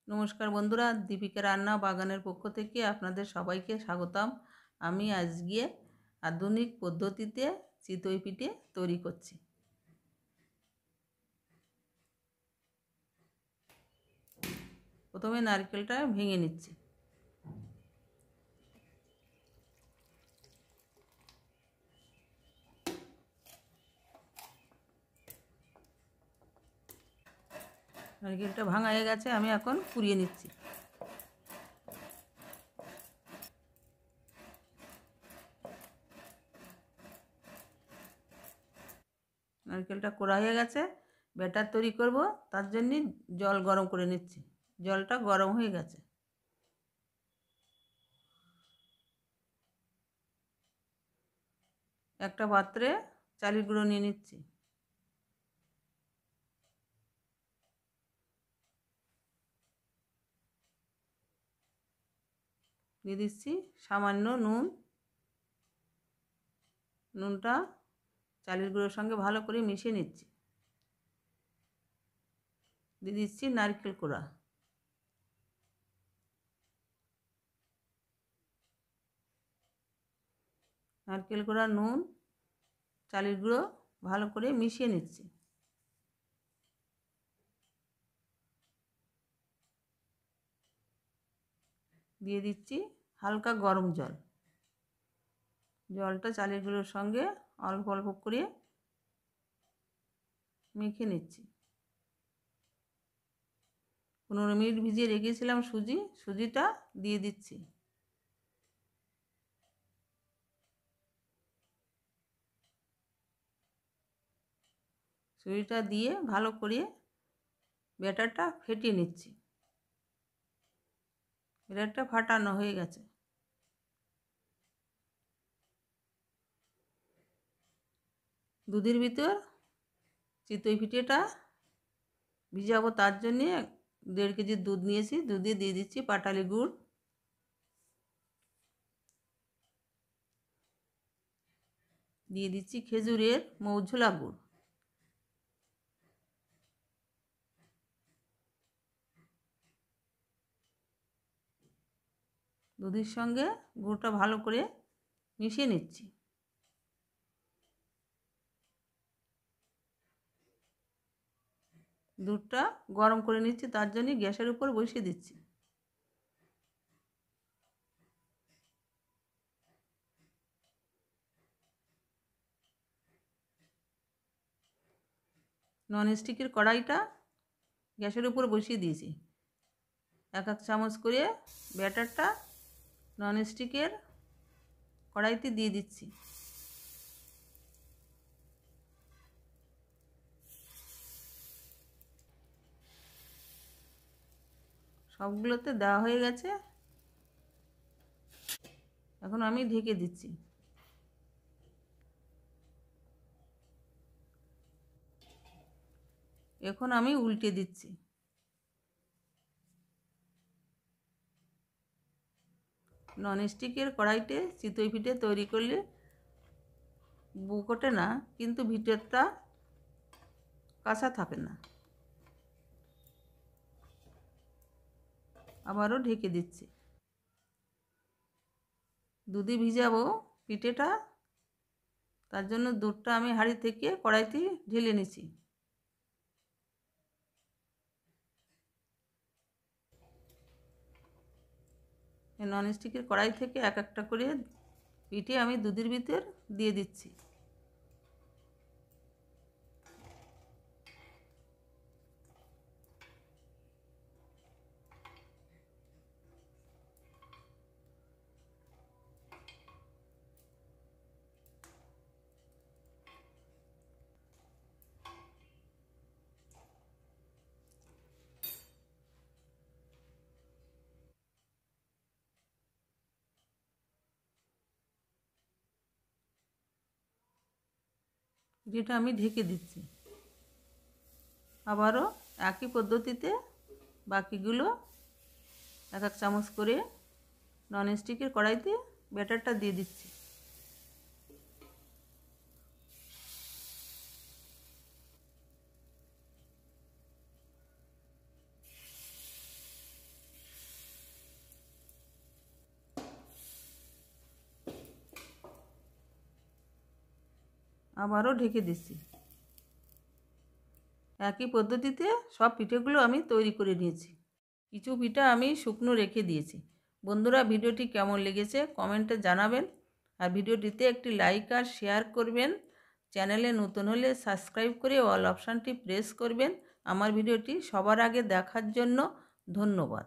নমস্কার বন্ধুরা, দীপিকা রান্না বাগানের পক্ষ থেকে আপনাদের সবাইকে স্বাগতম। আমি আজকে আধুনিক পদ্ধতিতে চিতই পিঠে তৈরি করছি। প্রথমে নারকেলটা ভেঙে নিচ্ছি। নারকেলটা ভাঙা হয়ে গেছে, আমি এখন কুড়িয়ে নিচ্ছি। নারকেলটা কোড়া হয়ে গেছে, ব্যাটার তৈরি করব, তার জন্য জল গরম করে নিচ্ছি। জলটা গরম হয়ে গেছে। একটা পাত্রে চালের গুঁড়ো নিয়ে নিচ্ছি। দিয়ে দিচ্ছি সামান্য নুন। নুনটা চালের গুঁড়োর সঙ্গে ভালো করে মিশিয়ে নিচ্ছি। দিয়ে দিচ্ছি নারকেল কোড়া। নারকেল কোড়া, নুন, চালের গুঁড়ো ভালো করে মিশিয়ে নিচ্ছি। দিয়ে দিচ্ছি হালকা গরম জল। জলটা চালের গুঁড়োর সঙ্গে অল্প অল্প করে মেখে নিচ্ছি। 15 মিনিট ভিজিয়ে রেখেছিলাম সুজিটা দিয়ে দিচ্ছি। সুজিটা দিয়ে ভালো করে ব্যাটারটা ফেটিয়ে নিচ্ছি। ব্যাটারটা ফাটানো হয়ে গেছে। দুধের ভিতর চিতই পিঠেটা ভিজাবো, তার জন্যে 1.5 কেজি দুধ নিয়েছি। দুধে দিয়ে দিচ্ছি পাটালি গুড়, দিয়ে দিচ্ছি খেজুরের মৌঝোলা গুড়, দুধের সঙ্গে গুড়টা ভালো করে মিশিয়ে নিচ্ছি। দুধটা গরম করে নিচ্ছি, তার জন্য গ্যাসের উপর বসিয়ে দিচ্ছি। ননস্টিকের কড়াইটা গ্যাসের উপর বসিয়ে দিয়েছি। 1 চামচ করে ব্যাটারটা ননস্টিকের কড়াইতে দিয়ে দিচ্ছি। সবগুলোতে দেওয়া হয়ে গেছে। এখন আমি ঢেকে দিচ্ছি। এখন আমি উল্টে দিচ্ছি। ননস্টিকের কড়াইতে চিতই পিঠে তৈরি করলে বুক ওঠে না, কিন্তু ভিতরটা কাঁচা থাকে না। আবারও ঢেকে দিচ্ছি। দুধে ভিজাবো পিঠেটা, তার জন্য দুধটা আমি হাঁড়ি থেকে কড়াইতে ঢেলে নিচ্ছি। ননস্টিকের কড়াই থেকে এক একটা করে পিঠে আমি দুধের ভিতর দিয়ে দিচ্ছি। যেটা আমি ঢেকে দিচ্ছি। আবারও একই পদ্ধতিতে বাকিগুলো 1 চামচ করে ননস্টিকের কড়াইতে ব্যাটারটা দিয়ে দিচ্ছি। আবারও ঢেকে দিচ্ছি। একই পদ্ধতিতে সব পিঠেগুলো আমি তৈরি করে নিয়েছি। কিছু পিঠা আমি শুকনো রেখে দিয়েছি। বন্ধুরা, ভিডিওটি কেমন লেগেছে কমেন্টে জানাবেন, আর ভিডিওটিতে একটি লাইক আর শেয়ার করবেন। চ্যানেলে নতুন হলে সাবস্ক্রাইব করে অল অপশানটি প্রেস করবেন। আমার ভিডিওটি সবার আগে দেখার জন্য ধন্যবাদ।